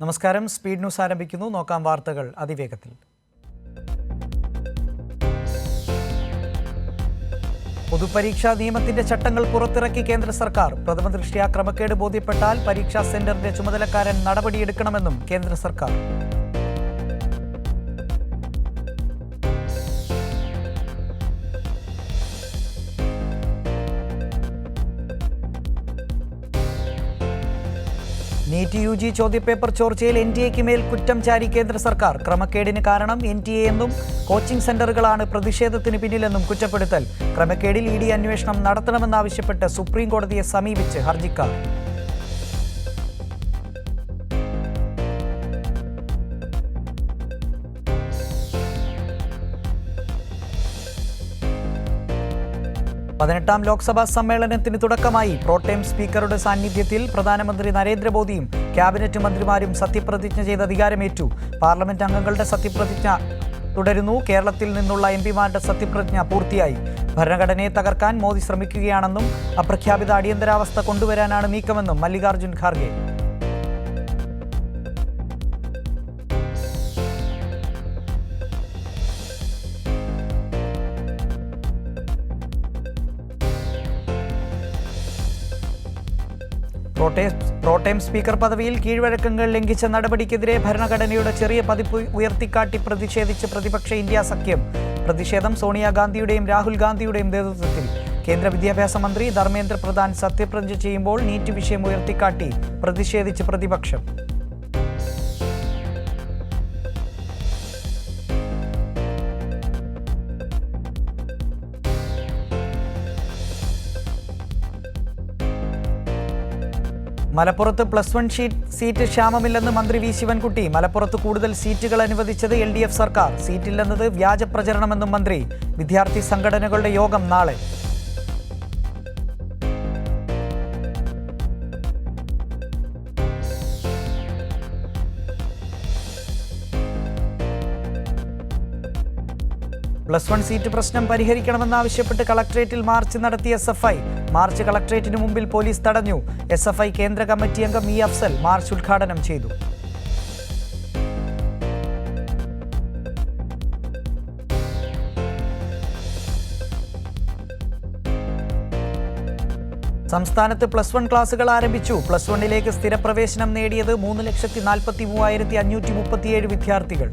നമസ്കാരം. Speed news ആരംഭിക്കുന്നു. നോക്കാം വാർത്തകൾ അതിവേഗത്തിൽ. പൊതുപരീക്ഷാ നിയമത്തിന്റെ ചട്ടങ്ങൾ പുറത്തിറക്കി കേന്ദ്ര സർക്കാർ. പ്രഥമ ദൃഷ്ട്യാ ക്രമക്കേട് ബോധ്യപ്പെട്ടാൽ പരീക്ഷാ സെന്ററിന്റെ ചുമതലക്കാരൻ നടപടിയെടുക്കണമെന്നും കേന്ദ്ര സർക്കാർ. നീറ്റ് UG ചോദ്യപേപ്പർ ചോർച്ചയിൽ NTA മേൽ കുറ്റം ചാരി കേന്ദ്ര സർക്കാർ. ക്രമക്കേടിന് കാരണം NTA എന്നും കോച്ചിംഗ് സെന്ററുകളാണ് പ്രതിഷേധത്തിന് പിന്നിലെന്നും കുറ്റപ്പെടുത്തൽ. ക്രമക്കേടിൽ ED അന്വേഷണം നടത്തണമെന്നാവശ്യപ്പെട്ട് സുപ്രീം കോടതിയെ സമീപിച്ച് ഹർജിക്കാർ. പതിനെട്ടാം ലോക്സഭാ സമ്മേളനത്തിന് തുടക്കമായി. പ്രോടേം സ്പീക്കറുടെ സാന്നിധ്യത്തിൽ പ്രധാനമന്ത്രി നരേന്ദ്രമോദിയും ക്യാബിനറ്റ് മന്ത്രിമാരും സത്യപ്രതിജ്ഞ ചെയ്ത് അധികാരമേറ്റു. പാർലമെന്റ് അംഗങ്ങളുടെ സത്യപ്രതിജ്ഞ തുടരുന്നു. കേരളത്തിൽ നിന്നുള്ള MPമാരുടെ സത്യപ്രതിജ്ഞ പൂർത്തിയായി. ഭരണഘടനയെ തകർക്കാൻ മോദി ശ്രമിക്കുകയാണെന്നും അപ്രഖ്യാപിത അടിയന്തരാവസ്ഥ കൊണ്ടുവരാനാണ് നീക്കമെന്നും മല്ലികാർജ്ജുൻ ഖാർഗെ. പ്രോടേം സ്പീക്കർ പദവിയിൽ കീഴ്വഴക്കങ്ങൾ ലംഘിച്ച നടപടിക്കെതിരെ ഭരണഘടനയുടെ ചെറിയ പതിപ്പ് ഉയർത്തിക്കാട്ടി പ്രതിഷേധിച്ച് പ്രതിപക്ഷ ഇന്ത്യ സഖ്യം. പ്രതിഷേധം സോണിയാഗാന്ധിയുടെയും രാഹുൽ ഗാന്ധിയുടെയും നേതൃത്വത്തിൽ. കേന്ദ്ര വിദ്യാഭ്യാസ മന്ത്രി ധർമ്മേന്ദ്ര പ്രധാൻ സത്യപ്രതിജ്ഞ ചെയ്യുമ്പോൾ നീറ്റ് വിഷയം ഉയർത്തിക്കാട്ടി പ്രതിഷേധിച്ച് പ്രതിപക്ഷം. മലപ്പുറത്ത് +1 സീറ്റ് ക്ഷാമമില്ലെന്ന് മന്ത്രി വി ശിവൻകുട്ടി. മലപ്പുറത്ത് കൂടുതൽ സീറ്റുകൾ അനുവദിച്ചത് LDF സർക്കാർ. സീറ്റില്ലെന്നത് വ്യാജ പ്രചരണമെന്നും മന്ത്രി. വിദ്യാർത്ഥി സംഘടനകളുടെ യോഗം നാളെ. +1 സീറ്റ് പ്രശ്നം പരിഹരിക്കണമെന്നാവശ്യപ്പെട്ട് കളക്ട്രേറ്റിൽ മാർച്ച് നടത്തിയ SFI. മാർച്ച് കളക്ട്രേറ്റിന് മുമ്പിൽ പോലീസ് തടഞ്ഞു. SFI കേന്ദ്ര കമ്മിറ്റി അംഗം E അഫ്സൽ മാർച്ച് ഉദ്ഘാടനം ചെയ്തു. സംസ്ഥാനത്ത് +1 ക്ലാസുകൾ ആരംഭിച്ചു. +1ലേക്ക് സ്ഥിരപ്രവേശനം നേടിയത് 3,43,537 വിദ്യാർത്ഥികൾ.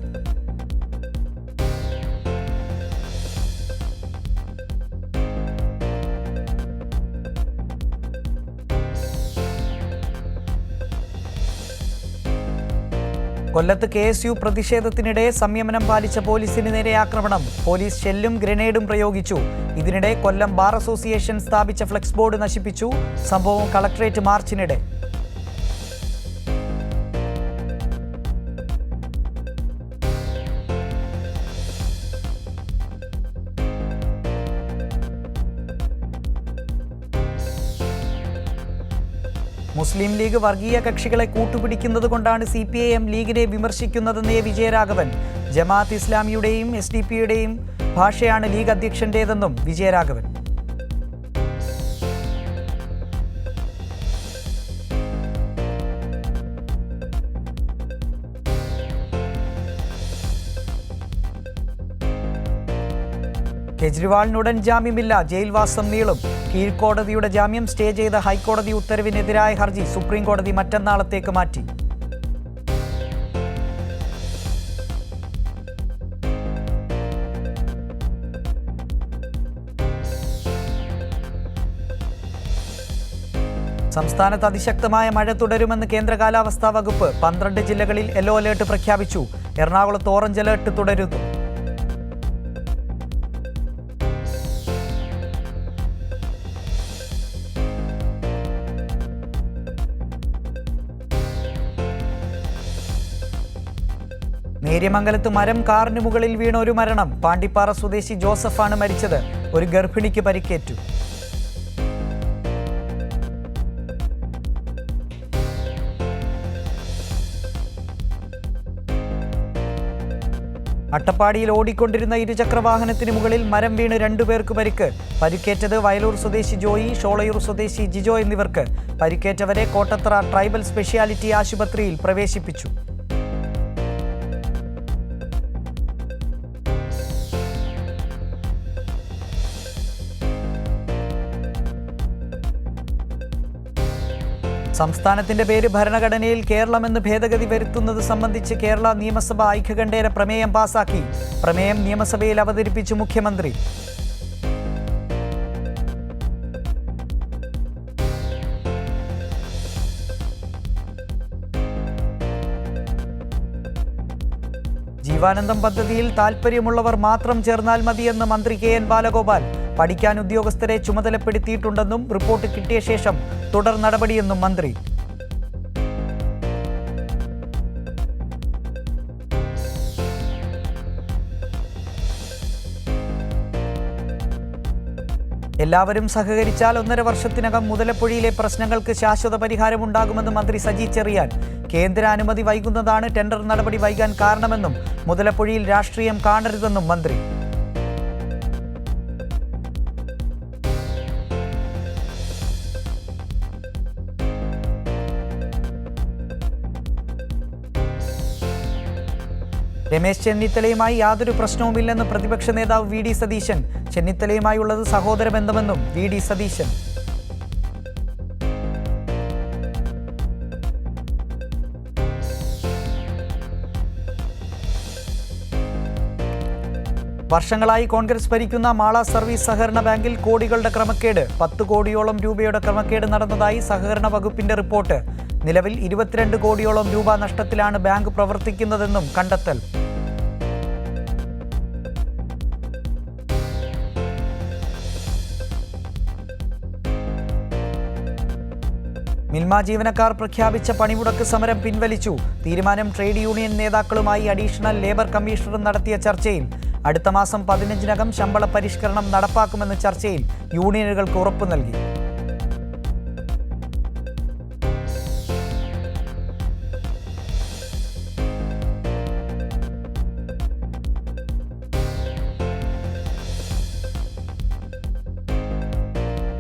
കൊല്ലത്ത് KSU പ്രതിഷേധത്തിനിടെ സംയമനം പാലിച്ച പോലീസിന് നേരെ ആക്രമണം. പോലീസ് ഷെല്ലും ഗ്രനേഡും പ്രയോഗിച്ചു. ഇതിനിടെ കൊല്ലം ബാർ അസോസിയേഷൻ സ്ഥാപിച്ച ഫ്ലെക്സ് ബോർഡ് നശിപ്പിച്ചു. സംഭവം കളക്ട്രേറ്റ് മാർച്ചിനിടെ. മുസ്ലിം ലീഗ് വർഗീയ കക്ഷികളെ കൂട്ടുപിടിക്കുന്നത് കൊണ്ടാണ് CPIM ലീഗിനെ വിമർശിക്കുന്നതെന്ന് വിജയരാഘവൻ. ജമാഅത്ത് ഇസ്ലാമിയുടെയും SDP-യുടെയും ഭാഷയാണ് ലീഗ് അധ്യക്ഷന്റേതെന്നും വിജയരാഘവൻ. കെജ്രിവാളിനുടൻ ജാമ്യമില്ല. ജയിൽവാസം നീളും. കീഴ്ക്കോടതിയുടെ ജാമ്യം സ്റ്റേ ചെയ്ത ഹൈക്കോടതി ഉത്തരവിനെതിരായ ഹർജി സുപ്രീം കോടതി മറ്റന്നാളത്തേക്ക് മാറ്റി. സംസ്ഥാനത്ത് അതിശക്തമായ മഴ തുടരുമെന്ന് കേന്ദ്ര കാലാവസ്ഥാ വകുപ്പ്. 12 ജില്ലകളിൽ യെല്ലോ അലേർട്ട് പ്രഖ്യാപിച്ചു. എറണാകുളത്ത് ഓറഞ്ച് അലേർട്ട് തുടരുന്നു. നേര്യമംഗലത്ത് മരം കാറിന് മുകളിൽ വീണ ഒരു മരണം. പാണ്ടിപ്പാറ സ്വദേശി ജോസഫാണ് മരിച്ചത്. ഒരു ഗർഭിണിക്ക് പരിക്കേറ്റു. അട്ടപ്പാടിയിൽ ഓടിക്കൊണ്ടിരുന്ന ഇരുചക്രവാഹനത്തിന് മുകളിൽ മരം വീണ് 2 പേർക്ക് പരിക്ക്. പരിക്കേറ്റത് വയലൂർ സ്വദേശി ജോയി, ഷോളയൂർ സ്വദേശി ജിജോ എന്നിവർക്ക്. പരിക്കേറ്റവരെ കോട്ടത്തറ ട്രൈബൽ സ്പെഷ്യാലിറ്റി ആശുപത്രിയിൽ പ്രവേശിപ്പിച്ചു. സംസ്ഥാനത്തിന്റെ പേര് ഭരണഘടനയിൽ കേരളമെന്ന് ഭേദഗതി വരുത്തുന്നത് സംബന്ധിച്ച് കേരള നിയമസഭ ഐക്യകണ്ഠേന പ്രമേയം പാസാക്കി. പ്രമേയം നിയമസഭയിൽ അവതരിപ്പിച്ചു മുഖ്യമന്ത്രി. ജീവാനന്ദം പദ്ധതിയിൽ താൽപ്പര്യമുള്ളവർ മാത്രം ചേർന്നാൽ മതിയെന്ന് മന്ത്രി KN ബാലഗോപാൽ. പഠിക്കാൻ ഉദ്യോഗസ്ഥരെ ചുമതലപ്പെടുത്തിയിട്ടുണ്ടെന്നും റിപ്പോർട്ട് കിട്ടിയ ശേഷം തുടർ നടപടിയെന്നും മന്ത്രി. എല്ലാവരും സഹകരിച്ചാൽ 1.5 വർഷത്തിനകം മുതലപ്പുഴയിലെ പ്രശ്നങ്ങൾക്ക് ശാശ്വത പരിഹാരമുണ്ടാകുമെന്ന് മന്ത്രി സജി ചെറിയാൻ. കേന്ദ്ര അനുമതി വൈകുന്നതാണ് ടെൻഡർ നടപടി വൈകാൻ കാരണമെന്നും മുതലപ്പുഴയിൽ രാഷ്ട്രീയം കാണരുതെന്നും മന്ത്രി. രമേശ് ചെന്നിത്തലയുമായി യാതൊരു പ്രശ്നവുമില്ലെന്ന് പ്രതിപക്ഷ നേതാവ് VD സതീശൻ. ചെന്നിത്തലയുമായുള്ളത് സഹോദര ബന്ധമെന്നും VD സതീശൻ. വർഷങ്ങളായി കോൺഗ്രസ് ഭരിക്കുന്ന മാള സർവീസ് സഹകരണ ബാങ്കിൽ കോടികളുടെ ക്രമക്കേട്. 10 കോടിയോളം രൂപയുടെ ക്രമക്കേട് നടന്നതായി സഹകരണ വകുപ്പിന്റെ റിപ്പോർട്ട്. നിലവിൽ 22 കോടിയോളം രൂപ നഷ്ടത്തിലാണ് ബാങ്ക് പ്രവർത്തിക്കുന്നതെന്നും കണ്ടെത്തൽ. മിൽമ ജീവനക്കാർ പ്രഖ്യാപിച്ച പണിമുടക്ക് സമരം പിൻവലിച്ചു. തീരുമാനം ട്രേഡ് യൂണിയൻ നേതാക്കളുമായി അഡീഷണൽ ലേബർ കമ്മീഷണർ നടത്തിയ ചർച്ചയിൽ. അടുത്ത മാസം 15-നകം ശമ്പള പരിഷ്കരണം നടപ്പാക്കുമെന്ന ചർച്ചയിൽ യൂണിയനുകൾക്ക് ഉറപ്പു നൽകി.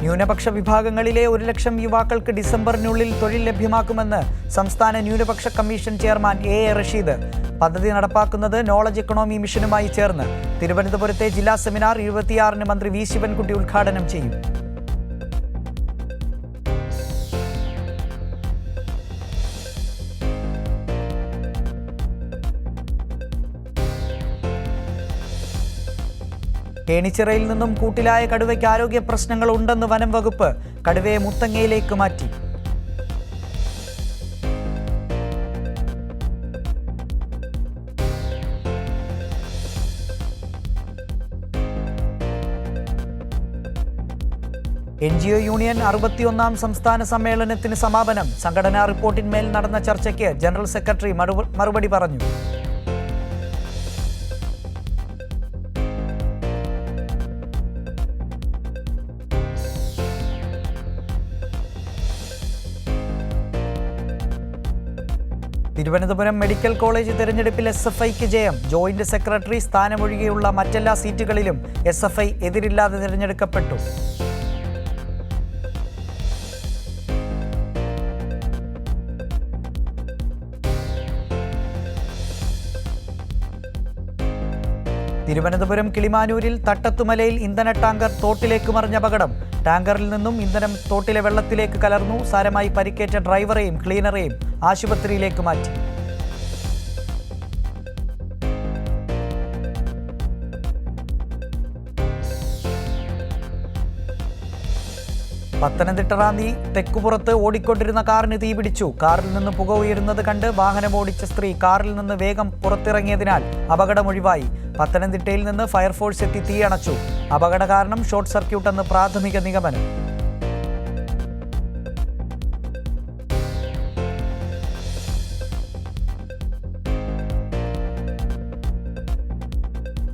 ന്യൂനപക്ഷ വിഭാഗങ്ങളിലെ 1 ലക്ഷം യുവാക്കൾക്ക് ഡിസംബറിനുള്ളിൽ തൊഴിൽ ലഭ്യമാക്കുമെന്ന് സംസ്ഥാന ന്യൂനപക്ഷ കമ്മീഷൻ ചെയർമാൻ AA റഷീദ്. പദ്ധതി നടപ്പാക്കുന്നത് നോളജ് എക്കണോമി മിഷനുമായി ചേർന്ന്. തിരുവനന്തപുരത്തെ ജില്ലാ സെമിനാർ 26-ന് മന്ത്രി V ശിവൻകുട്ടി ഉദ്ഘാടനം ചെയ്യും. കേണിച്ചിറയിൽ നിന്നും കൂട്ടിലായ കടുവയ്ക്ക് ആരോഗ്യ പ്രശ്നങ്ങൾ ഉണ്ടെന്ന് വനം വകുപ്പ്. കടുവയെ മുത്തങ്ങയിലേക്ക് മാറ്റി. NGO യൂണിയൻ 61-ാം സംസ്ഥാന സമ്മേളനത്തിന് സമാപനം. സംഘടനാ റിപ്പോർട്ടിന്മേൽ നടന്ന ചർച്ചയ്ക്ക് ജനറൽ സെക്രട്ടറി മറുപടി പറഞ്ഞു. തിരുവനന്തപുരം മെഡിക്കൽ കോളേജ് തെരഞ്ഞെടുപ്പിൽ SFIക്ക് ജയം. ജോയിന്റ് സെക്രട്ടറി സ്ഥാനമൊഴികെയുള്ള മറ്റെല്ലാ സീറ്റുകളിലും SFI എതിരില്ലാതെ തിരഞ്ഞെടുക്കപ്പെട്ടു. തിരുവനന്തപുരം കിളിമാനൂരിൽ തട്ടത്തുമലയിൽ ഇന്ധന ടാങ്കർ തോട്ടിലേക്ക് മറിഞ്ഞ അപകടം. ടാങ്കറിൽ നിന്നും ഇന്ധനം തോട്ടിലെ വെള്ളത്തിലേക്ക് കലർന്നു. സാരമായി പരിക്കേറ്റ ഡ്രൈവറെയും ക്ലീനറെയും ആശുപത്രിയിലേക്ക് മാറ്റി. പത്തനംതിട്ട റാന്നി തെക്കുപുറത്ത് ഓടിക്കൊണ്ടിരുന്ന കാറിന് തീപിടിച്ചു. കാറിൽ നിന്ന് പുക ഉയരുന്നത് കണ്ട് വാഹനമോടിച്ച സ്ത്രീ കാറിൽ നിന്ന് വേഗം പുറത്തിറങ്ങിയതിനാൽ അപകടമൊഴിവായി. പത്തനംതിട്ടയിൽ നിന്ന് ഫയർഫോഴ്സ് എത്തി തീയണച്ചു. അപകട കാരണം ഷോർട്ട് സർക്യൂട്ടെന്ന് പ്രാഥമിക നിഗമനം.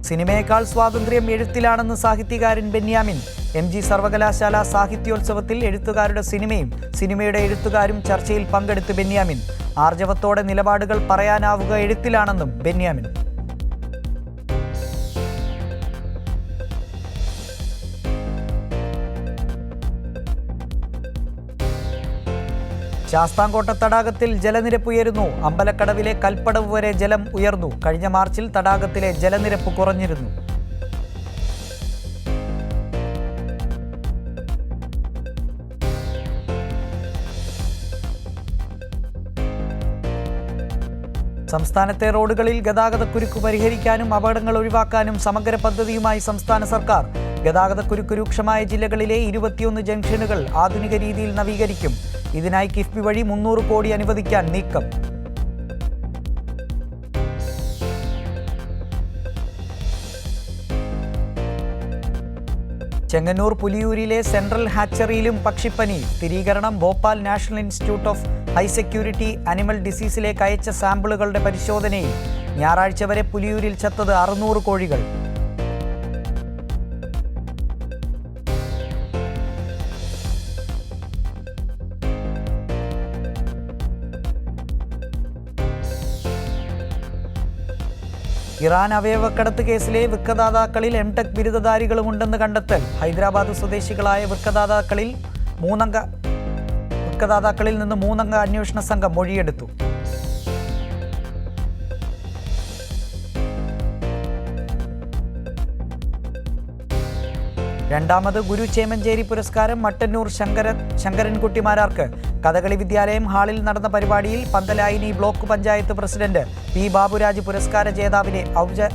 സിനിമയേക്കാൾ സ്വാതന്ത്ര്യം എഴുത്തിലാണെന്ന് സാഹിത്യകാരൻ ബെന്യാമിൻ. MG സർവകലാശാല സാഹിത്യോത്സവത്തിൽ എഴുത്തുകാരുടെ സിനിമയും സിനിമയുടെ എഴുത്തുകാരും ചർച്ചയിൽ പങ്കെടുത്ത് ബെന്യാമിൻ. ആർജവത്തോടെ നിലപാടുകൾ പറയാനാവുക എഴുത്തിലാണെന്നും ബെന്യാമിൻ. ശാസ്താംകോട്ട തടാകത്തിൽ ജലനിരപ്പ് ഉയരുന്നു. അമ്പലക്കടവിലെ കൽപ്പടവ് വരെ ജലം ഉയർന്നു. കഴിഞ്ഞ മാർച്ചിൽ തടാകത്തിലെ ജലനിരപ്പ് കുറഞ്ഞിരുന്നു. സംസ്ഥാനത്തെ റോഡുകളിൽ ഗതാഗതക്കുരുക്ക് പരിഹരിക്കാനും അപകടങ്ങൾ ഒഴിവാക്കാനും സമഗ്ര പദ്ധതിയുമായി സംസ്ഥാന സർക്കാർ. ഗതാഗതക്കുരുക്ക് രൂക്ഷമായ ജില്ലകളിലെ 21 ജംഗ്ഷനുകൾ ആധുനിക രീതിയിൽ നവീകരിക്കും. ഇതിനായി കിഫ്ബി വഴി 300 കോടി അനുവദിക്കാൻ നീക്കം. ചെങ്ങന്നൂർ പുലിയൂരിലെ സെൻട്രൽ ഹാച്ചറിയിലും പക്ഷിപ്പനി സ്ഥിരീകരണം. Bhopal national institute of high security animal ഡിസീസിലേക്ക് അയച്ച സാമ്പിളുകളുടെ പരിശോധനയിൽ ഞായറാഴ്ച വരെ പുലിയൂരിൽ ചത്തത് 600 കോഴികൾ. ഇറാൻ അവയവക്കടത്ത് കേസിലെ വൃക്കദാതാക്കളിൽ എംടെക് ബിരുദധാരികളുമുണ്ടെന്ന് കണ്ടെത്തൽ. ഹൈദരാബാദ് സ്വദേശികളായ വൃക്കദാതാക്കളിൽ നിന്ന് 3 അംഗ അന്വേഷണ സംഘം മൊഴിയെടുത്തു. രണ്ടാമത് ഗുരു ചേമഞ്ചേരി പുരസ്കാരം മട്ടന്നൂർ ശങ്കരൻകുട്ടിമാരാർക്ക്. കഥകളി വിദ്യാലയം ഹാളിൽ നടന്ന പരിപാടിയിൽ Panthalayani block panchayat president P Baburaj പുരസ്കാര ജേതാവിനെ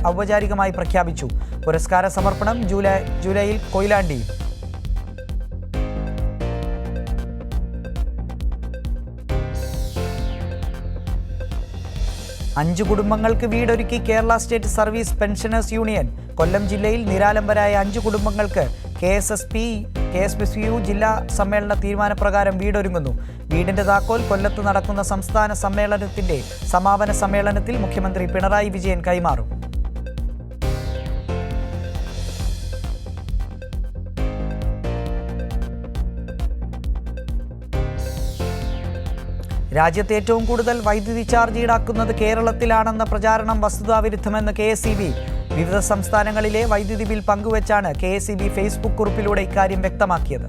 ഔപചാരികമായി പ്രഖ്യാപിച്ചു. പുരസ്കാര സമർപ്പണം ജൂലൈയിൽ കൊയിലാണ്ടിയിൽ. 5 കുടുംബങ്ങൾക്ക് വീടൊരുക്കി Kerala state service pensioners union. Kollam ജില്ലയിൽ നിരാലംബരായ 5 കുടുംബങ്ങൾക്ക് KSPSU ജില്ലാ സമ്മേളന തീരുമാനപ്രകാരം വീടൊരുങ്ങുന്നു. വീടിന്റെ താക്കോൽ കൊല്ലത്ത് നടക്കുന്ന സംസ്ഥാന സമ്മേളനത്തിന്റെ സമാപന സമ്മേളനത്തിൽ മുഖ്യമന്ത്രി പിണറായി വിജയൻ കൈമാറും. രാജ്യത്ത് ഏറ്റവും കൂടുതൽ വൈദ്യുതി ചാർജ് ഈടാക്കുന്നത് കേരളത്തിലാണെന്ന പ്രചാരണം വസ്തുതാവിരുദ്ധമെന്ന് KSEB. വിവിധ സംസ്ഥാനങ്ങളിലെ വൈദ്യുതി ബിൽ പങ്കുവച്ചാണ് KSEB ഫേസ്ബുക്ക് കുറിപ്പിലൂടെ ഇക്കാര്യം വ്യക്തമാക്കിയത്.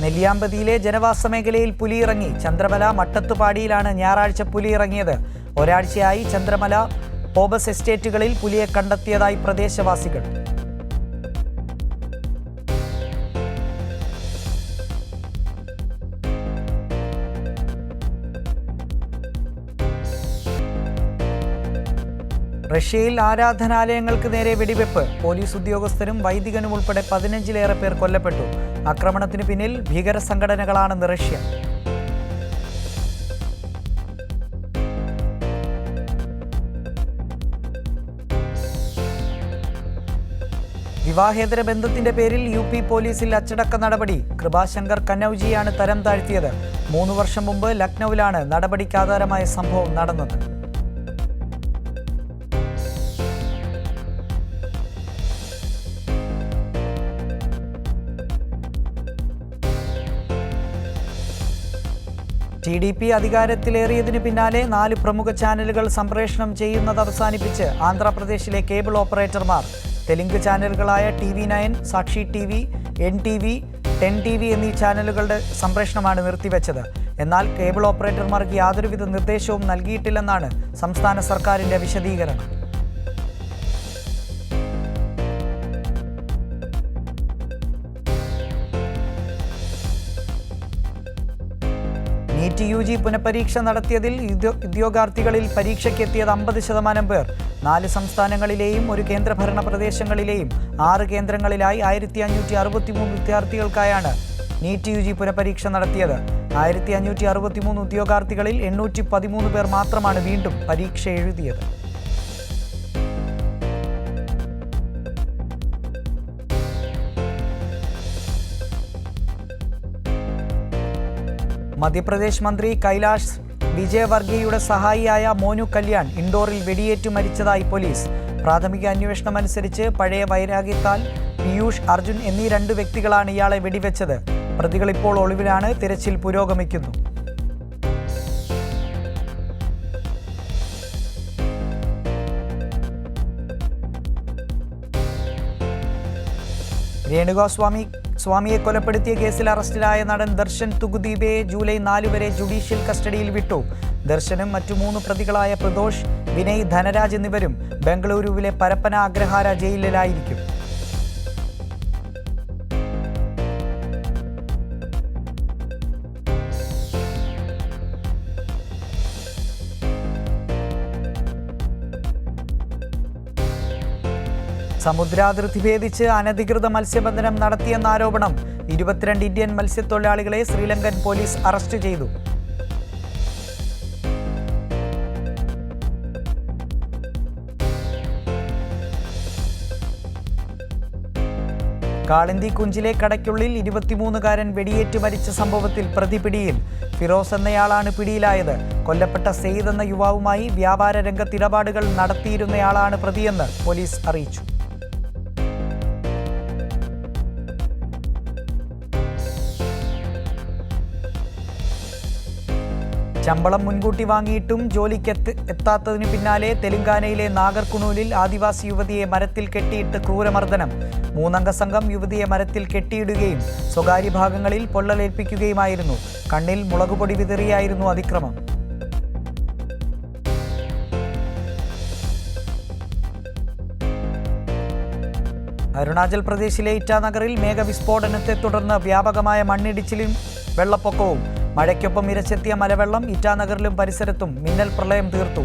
നെല്ലിയാമ്പതിയിലെ ജനവാസ മേഖലയിൽ പുലിയിറങ്ങി. ചന്ദ്രമല മട്ടത്തുപാടിയിലാണ് ഞായറാഴ്ച പുലിയിറങ്ങിയത്. ഒരാഴ്ചയായി ചന്ദ്രമല പോബസ് എസ്റ്റേറ്റുകളിൽ പുലിയെ കണ്ടെത്തിയതായി പ്രദേശവാസികൾ. റഷ്യയിൽ ആരാധനാലയങ്ങൾക്ക് നേരെ വെടിവെപ്പ്. പോലീസ് ഉദ്യോഗസ്ഥരും വൈദികനും ഉൾപ്പെടെ 15-ലേറെ പേർ കൊല്ലപ്പെട്ടു. ആക്രമണത്തിന് പിന്നിൽ ഭീകര സംഘടനകളാണെന്ന് റഷ്യ. വിവാഹേതര ബന്ധത്തിന്റെ പേരിൽ UP പോലീസിൽ അച്ചടക്ക നടപടി. കൃപാശങ്കർ കനൌജിയാണ് തരം താഴ്ത്തിയത്. 3 വർഷം മുമ്പ് ലക്നൌവിലാണ് നടപടിക്കാധാരമായ സംഭവം നടന്നത്. TDP അധികാരത്തിലേറിയതിന് പിന്നാലെ 4 പ്രമുഖ ചാനലുകൾ സംപ്രേഷണം ചെയ്യുന്നത് അവസാനിപ്പിച്ച് ആന്ധ്രാപ്രദേശിലെ കേബിൾ ഓപ്പറേറ്റർമാർ. തെലുങ്ക് ചാനലുകളായ TV9, സാക്ഷി TV, NTV, 10TV എന്നീ ചാനലുകളുടെ സംപ്രേഷണമാണ് നിർത്തിവെച്ചത്. എന്നാൽ കേബിൾ ഓപ്പറേറ്റർമാർക്ക് യാതൊരുവിധ നിർദ്ദേശവും നൽകിയിട്ടില്ലെന്നാണ് സംസ്ഥാന സർക്കാരിന്റെ വിശദീകരണം. NEET UG പുനഃപരീക്ഷ നടത്തിയതിൽ ഉദ്യോഗാർത്ഥികളിൽ പരീക്ഷയ്ക്കെത്തിയത് 50% പേർ. 4 സംസ്ഥാനങ്ങളിലെയും 1 കേന്ദ്രഭരണ പ്രദേശങ്ങളിലെയും 6 കേന്ദ്രങ്ങളിലായി 1563 വിദ്യാർത്ഥികൾക്കായാണ് NEET UG പുനഃപരീക്ഷ നടത്തിയത്. 1563 ഉദ്യോഗാർത്ഥികളിൽ 813 പേർ മാത്രമാണ് വീണ്ടും പരീക്ഷ എഴുതിയത്. മധ്യപ്രദേശ് മന്ത്രി കൈലാഷ് വിജയവർഗീയയുടെ സഹായിയായ മോനു കല്യാൺ ഇൻഡോറിൽ വെടിയേറ്റു മരിച്ചതായി പോലീസ്. പ്രാഥമിക അന്വേഷണം അനുസരിച്ച് പഴയ വൈരാഗ്യത്താൽ പീയൂഷ് അർജുൻ എന്നീ 2 വ്യക്തികളാണ് ഇയാളെ വെടിവെച്ചത്. പ്രതികൾ ഇപ്പോൾ ഒളിവിലാണ്. തിരച്ചിൽ പുരോഗമിക്കുന്നു. സ്വാമിയെ കൊലപ്പെടുത്തിയ കേസിൽ അറസ്റ്റിലായ നടൻ ദർശൻ തുകുദീപെ ജൂലൈ 4 വരെ ജുഡീഷ്യൽ കസ്റ്റഡിയിൽ വിട്ടു. ദർശനും മറ്റു 3 പ്രതികളായ പ്രദോഷ്, വിനയ്, ധനരാജ് എന്നിവരും ബംഗളൂരുവിലെ പരപ്പന അഗ്രഹാര ജയിലിലായിരിക്കും. സമുദ്രാതിർത്തി ഭേദിച്ച് അനധികൃത മത്സ്യബന്ധനം നടത്തിയെന്ന ആരോപണം 22 ഇന്ത്യൻ മത്സ്യത്തൊഴിലാളികളെ ശ്രീലങ്കൻ പോലീസ് അറസ്റ്റ് ചെയ്തു. കാളിന്തി കുഞ്ചിലെ കടയ്ക്കുള്ളിൽ 23-കാരൻ വെടിയേറ്റ് മരിച്ച സംഭവത്തിൽ പ്രതി പിടിയിൽ. ഫിറോസ് എന്നയാളാണ് പിടിയിലായത്. കൊല്ലപ്പെട്ട സെയ്ദ് എന്ന യുവാവുമായി വ്യാപാര രംഗത്ത് ഇടപാടുകൾ നടത്തിയിരുന്നയാളാണ് പ്രതിയെന്ന് പോലീസ് അറിയിച്ചു. ശമ്പളം മുൻകൂട്ടി വാങ്ങിയിട്ടും ജോലിക്ക് എത്താത്തതിനു പിന്നാലെ തെലങ്കാനയിലെ നാഗർകുണൂലിൽ ആദിവാസി യുവതിയെ മരത്തിൽ കെട്ടിയിട്ട് ക്രൂരമർദ്ദനം. 3-അംഗ സംഘം യുവതിയെ മരത്തിൽ കെട്ടിയിടുകയും സ്വകാര്യ ഭാഗങ്ങളിൽ പൊള്ളലേൽപ്പിക്കുകയുമായിരുന്നു. കണ്ണിൽ മുളകുപൊടി വിതറിയായിരുന്നു അതിക്രമം. അരുണാചൽ പ്രദേശിലെ ഇറ്റാനഗറിൽ മേഘവിസ്ഫോടനത്തെ തുടർന്ന് വ്യാപകമായ മണ്ണിടിച്ചിലും വെള്ളപ്പൊക്കവും. മഴയ്ക്കൊപ്പം ഇരച്ചെത്തിയ മലവെള്ളം ഇറ്റാനഗറിലും പരിസരത്തും മിന്നൽ പ്രളയം തീർത്തു.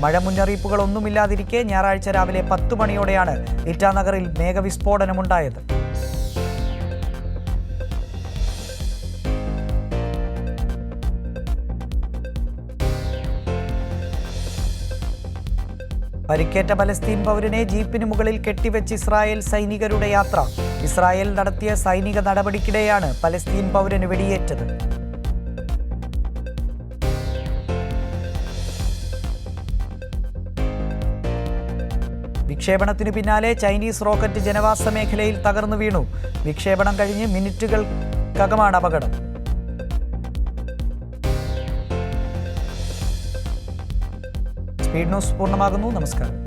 മഴ മുന്നറിയിപ്പുകളൊന്നുമില്ലാതിരിക്കെ ഞായറാഴ്ച രാവിലെ 10 മണിയോടെയാണ് ഇറ്റാനഗറിൽ മേഘവിസ്ഫോടനമുണ്ടായത്. പരിക്കേറ്റ പലസ്തീൻ പൗരനെ ജീപ്പിന് മുകളിൽ കെട്ടിവെച്ച് ഇസ്രായേൽ സൈനികരുടെ യാത്ര. ഇസ്രായേൽ നടത്തിയ സൈനിക നടപടിക്കിടെയാണ് പലസ്തീൻ പൗരന് വെടിയേറ്റത്. വിക്ഷേപണത്തിനു പിന്നാലെ ചൈനീസ് റോക്കറ്റ് ജനവാസ മേഖലയിൽ തകർന്നു വീണു. വിക്ഷേപണം കഴിഞ്ഞ് മിനിറ്റുകൾക്കകമാണ് അപകടം. സ്പീഡ് ന്യൂസ് പൂർണ്ണമാകുന്നു. നമസ്കാരം.